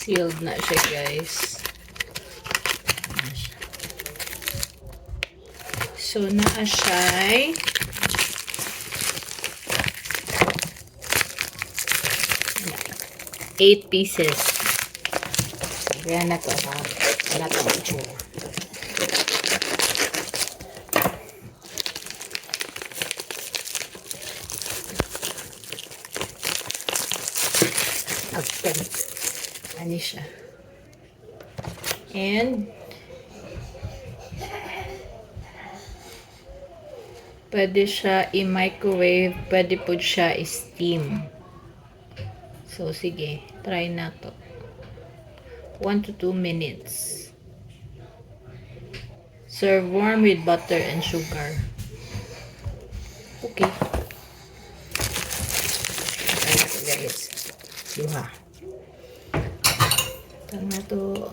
Sealed na siya, guys. So, naa siya 8 pieces. Yan na to, ha? Yan na to, itsura. Okay. Ano siya? And pwede siya i-microwave, pwede po siya i-steam. So, sige. Try na to. 1 to 2 minutes. Serve warm with butter and sugar. Okay. Okay na to, guys. Duha. Tama to.